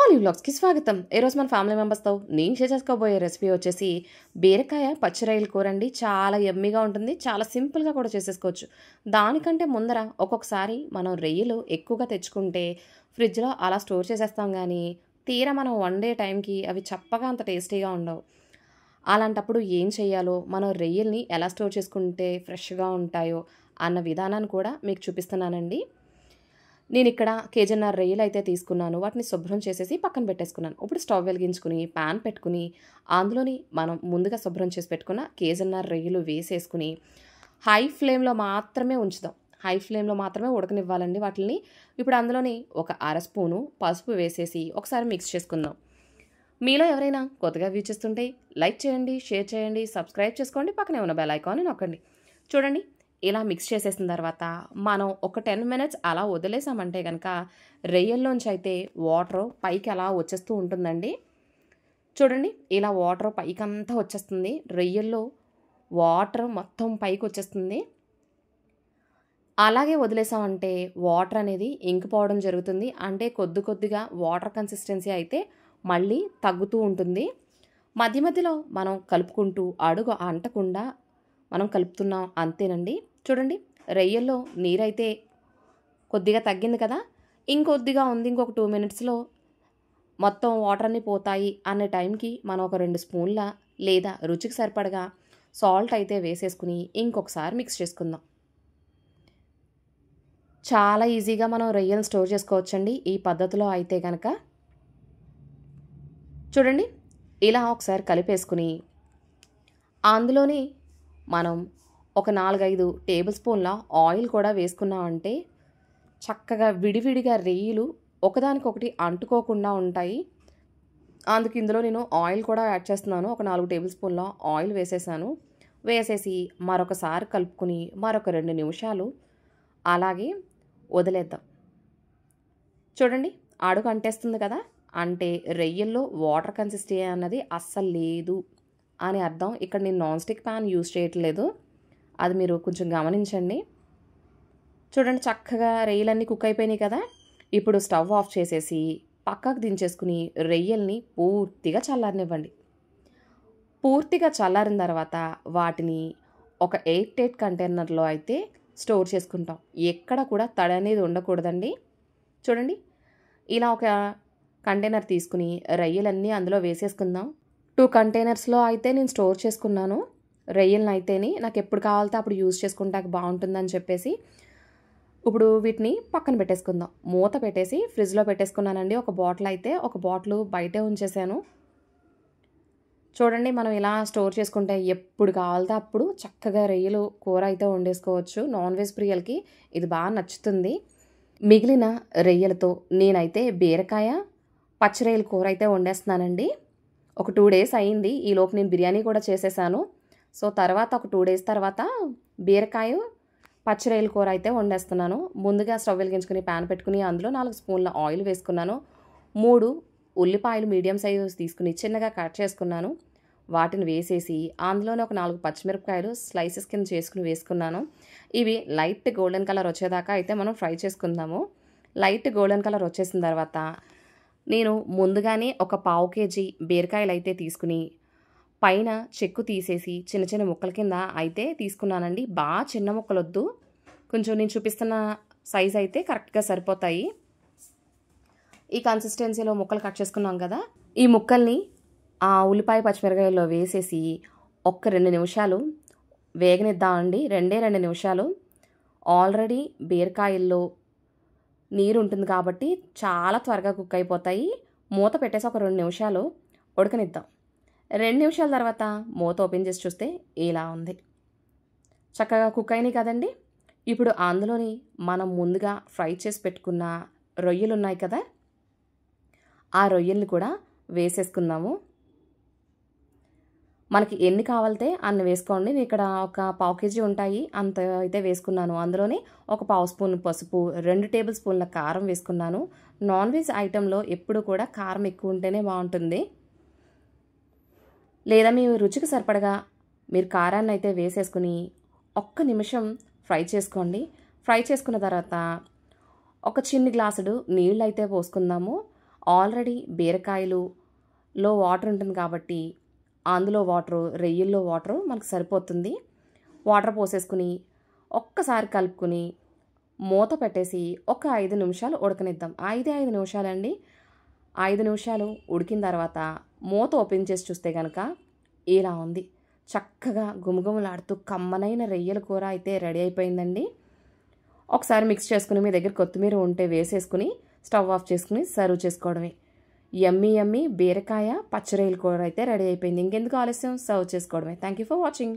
Poly వ్లాగ్స్కి స్వాగతం. ఈరోజు మన ఫ్యామిలీ మెంబర్స్తో నేను షేర్ చేసుకోబోయే రెసిపీ వచ్చేసి బీరకాయ పచ్చి రొయ్యల కూర అండి. చాలా యమ్మీగా ఉంటుంది, చాలా సింపుల్గా కూడా చేసేసుకోవచ్చు. దానికంటే ముందర ఒక్కొక్కసారి మనం రొయ్యలు ఎక్కువగా తెచ్చుకుంటే ఫ్రిడ్జ్లో అలా స్టోర్ చేసేస్తాం, కానీ తీరా మనం వండే టైంకి అవి చప్పగా అంత టేస్టీగా ఉండవు. అలాంటప్పుడు ఏం చేయాలో, మనం రొయ్యల్ని ఎలా స్టోర్ చేసుకుంటే ఫ్రెష్గా ఉంటాయో అన్న విధానాన్ని కూడా మీకు చూపిస్తున్నానండి. నేను ఇక్కడ కేజీన్నర రొయ్యలు అయితే తీసుకున్నాను. వాటిని శుభ్రం చేసేసి పక్కన పెట్టేసుకున్నాను. ఇప్పుడు స్టవ్ వెలిగించుకుని ప్యాన్ పెట్టుకుని అందులోని మనం ముందుగా శుభ్రం చేసి పెట్టుకున్న కేజీన్నర రొయ్యలు వేసేసుకుని హై ఫ్లేమ్లో మాత్రమే ఉంచుదాం. హై ఫ్లేమ్లో మాత్రమే ఉడకనివ్వాలండి వాటిని. ఇప్పుడు అందులోని ఒక అర స్పూను పసుపు వేసేసి ఒకసారి మిక్స్ చేసుకుందాం. మీలో ఎవరైనా కొత్తగా వ్యూ చేస్తుంటే లైక్ చేయండి, షేర్ చేయండి, సబ్స్క్రైబ్ చేసుకోండి, పక్కనే ఉన్న బెల్ ఐకాన్ని నొక్కండి. చూడండి, ఇలా మిక్స్ చేసేసిన తర్వాత మనం ఒక 10 మినిట్స్ అలా వదిలేసామంటే కనుక రొయ్యల్లోంచి అయితే వాటర్ పైకి అలా వచ్చేస్తూ ఉంటుందండి. చూడండి, ఇలా వాటర్ పైకి అంతా వచ్చేస్తుంది. రొయ్యల్లో వాటర్ మొత్తం పైకి వచ్చేస్తుంది. అలాగే వదిలేసామంటే వాటర్ అనేది ఇంకిపోవడం జరుగుతుంది. అంటే కొద్దిగా వాటర్ కన్సిస్టెన్సీ అయితే మళ్ళీ తగ్గుతూ ఉంటుంది. మధ్య మధ్యలో మనం కలుపుకుంటూ అడుగు అంటకుండా మనం కలుపుతున్నాం, అంతేనండి. చూడండి, రొయ్యల్లో నీరైతే కొద్దిగా తగ్గింది కదా, ఇంకొద్దిగా ఉంది. ఇంకొక 2 మినిట్స్లో మొత్తం వాటర్ అన్నీ పోతాయి అనే టైంకి మనం ఒక 2 స్పూన్ల లేదా రుచికి సరిపడగా సాల్ట్ అయితే వేసేసుకుని ఇంకొకసారి మిక్స్ చేసుకుందాం. చాలా ఈజీగా మనం రొయ్యలను స్టోర్ చేసుకోవచ్చండి ఈ పద్ధతిలో అయితే కనుక. చూడండి, ఇలా ఒకసారి కలిపేసుకుని అందులోని మనం ఒక 4-5 టేబుల్ స్పూన్ల ఆయిల్ కూడా వేసుకున్నామంటే చక్కగా విడివిడిగా రొయ్యలు ఒకదానికొకటి అంటుకోకుండా ఉంటాయి. అందుకు ఇందులో నేను ఆయిల్ కూడా యాడ్ చేస్తున్నాను. ఒక 4 టేబుల్ స్పూన్ల ఆయిల్ వేసేసాను. వేసేసి మరొకసారి కలుపుకుని మరొక 2 నిమిషాలు అలాగే వదిలేద్దాం. చూడండి, అడుగు అంటేస్తుంది కదా, అంటే రొయ్యల్లో వాటర్ కన్సిస్టెన్సీ అన్నది అస్సలు లేదు అని అర్థం. ఇక్కడ నేను నాన్ స్టిక్ ప్యాన్ యూజ్ చేయట్లేదు, అది మీరు కొంచెం గమనించండి. చూడండి, చక్కగా రొయ్యలన్నీ కుక్ అయిపోయినాయి కదా. ఇప్పుడు స్టవ్ ఆఫ్ చేసేసి పక్కకు దించేసుకుని రొయ్యల్ని పూర్తిగా చల్లారనివ్వండి. పూర్తిగా చల్లారిన తర్వాత వాటిని ఒక 8 కంటైనర్లో అయితే స్టోర్ చేసుకుంటాం. ఎక్కడ కూడా తడి అనేది ఉండకూడదండి. చూడండి, ఇలా ఒక కంటైనర్ తీసుకుని రొయ్యలన్నీ అందులో వేసేసుకుందాం. 2 కంటైనర్స్లో అయితే నేను స్టోర్ చేసుకున్నాను రొయ్యలను. అయితేని నాకు ఎప్పుడు కావాలితే అప్పుడు యూజ్ చేసుకుంటానికి బాగుంటుందని చెప్పేసి ఇప్పుడు వీటిని పక్కన పెట్టేసుకుందాం. మూత పెట్టేసి ఫ్రిడ్జ్లో పెట్టేసుకున్నానండి. ఒక బాటిల్ అయితే ఒక బాటిల్ బయటే ఉంచేసాను. చూడండి, మనం ఇలా స్టోర్ చేసుకుంటే ఎప్పుడు కావాలితే అప్పుడు చక్కగా రొయ్యలు కూర అయితే వండేసుకోవచ్చు. నాన్ వెజ్ ప్రియులకి ఇది బాగా నచ్చుతుంది. మిగిలిన రొయ్యలతో నేనైతే బీరకాయ పచ్చి రొయ్యల కూర అయితే వండేస్తున్నానండి. ఒక 2 డేస్ అయింది. ఈలోపు నేను బిర్యానీ కూడా చేసేసాను. సో తర్వాత ఒక 2 డేస్ తర్వాత బీరకాయ పచ్చి రొయ్యల కూర అయితే వండేస్తున్నాను. ముందుగా స్టవ్ వెలిగించుకుని ప్యాన్ పెట్టుకుని అందులో 4 స్పూన్ల ఆయిల్ వేసుకున్నాను. 3 ఉల్లిపాయలు మీడియం సైజు తీసుకుని చిన్నగా కట్ చేసుకున్నాను. వాటిని వేసేసి అందులోనే ఒక 4 పచ్చిమిరపకాయలు స్లైసెస్ కింద చేసుకుని వేసుకున్నాను. ఇవి లైట్ గోల్డెన్ కలర్ వచ్చేదాకా అయితే మనం ఫ్రై చేసుకుందాము. లైట్ గోల్డెన్ కలర్ వచ్చేసిన తర్వాత నేను ముందుగానే ఒక 1/2 కేజీ బీరకాయలు అయితే తీసుకుని పైన చెక్కు తీసేసి చిన్న చిన్న ముక్కల కింద అయితే తీసుకున్నానండి. బాగా చిన్న ముక్కలు వద్దు, కొంచెం నేను చూపిస్తున్న సైజ్ అయితే కరెక్ట్గా సరిపోతాయి. ఈ కన్సిస్టెన్సీలో ముక్కలు కట్ చేసుకున్నాం కదా, ఈ ముక్కల్ని ఆ ఉల్లిపాయ పచ్చిమిరపకాయల్లో వేసేసి ఒక్క 2 నిమిషాలు వేగనిద్దామండి. 2 నిమిషాలు. ఆల్రెడీ బీరకాయల్లో నీరు ఉంటుంది కాబట్టి చాలా త్వరగా కుక్ అయిపోతాయి. మూత పెట్టేసి ఒక 2 నిమిషాలు ఉడకనిద్దాం. 2 నిమిషాల తర్వాత మూత ఓపెన్ చేసి చూస్తే ఇలా ఉంది. చక్కగా కుక్ అయినాయి కదండి. ఇప్పుడు అందులోని మనం ముందుగా ఫ్రై చేసి పెట్టుకున్న రొయ్యలు ఉన్నాయి కదా, ఆ రొయ్యల్ని కూడా వేసేసుకుందాము. మనకి ఎన్ని కావాలితే అన్ని వేసుకోండి. నేను ఇక్కడ ఒక 1/2 కేజీ ఉంటాయి, అంత అయితే వేసుకున్నాను. అందులోనే ఒక 1/2 స్పూన్ పసుపు, 2 టేబుల్ స్పూన్ల కారం వేసుకున్నాను. నాన్ వెజ్ ఐటెంలో ఎప్పుడు కూడా కారం ఎక్కువ ఉంటేనే బాగుంటుంది. లేదా మీ రుచికి సరిపడగా మీరు కారాన్ని అయితే వేసేసుకుని ఒక్క నిమిషం ఫ్రై చేసుకోండి. ఫ్రై చేసుకున్న తర్వాత ఒక చిన్ని గ్లాసుడు నీళ్ళు అయితే పోసుకుందాము. ఆల్రెడీ బీరకాయలో వాటర్ ఉంటుంది కాబట్టి అందులో వాటరు, రొయ్యల్లో వాటరు మనకు సరిపోతుంది. వాటర్ పోసేసుకుని ఒక్కసారి కలుపుకుని మూత పెట్టేసి ఒక 5 నిమిషాలు ఉడకనిద్దాం. 5 నిమిషాలండి. 5 నిమిషాలు ఉడికిన తర్వాత మూత ఓపెన్ చేసి చూస్తే కనుక ఇలా ఉంది. చక్కగా గుమగుమలాడుతూ కమ్మనైన రొయ్యల కూర అయితే రెడీ అయిపోయిందండి. ఒకసారి మిక్స్ చేసుకుని మీ దగ్గర కొత్తిమీర ఉంటే వేసేసుకుని స్టవ్ ఆఫ్ చేసుకుని సర్వ్ చేసుకోవడమే. యమ్మీ యమ్మీ బీరకాయ పచ్చి రొయ్యల కూర అయితే రెడీ అయిపోయింది. ఇంకెందుకు ఆలస్యం, సర్వ్ చేసుకోవడమే. Thank you for watching.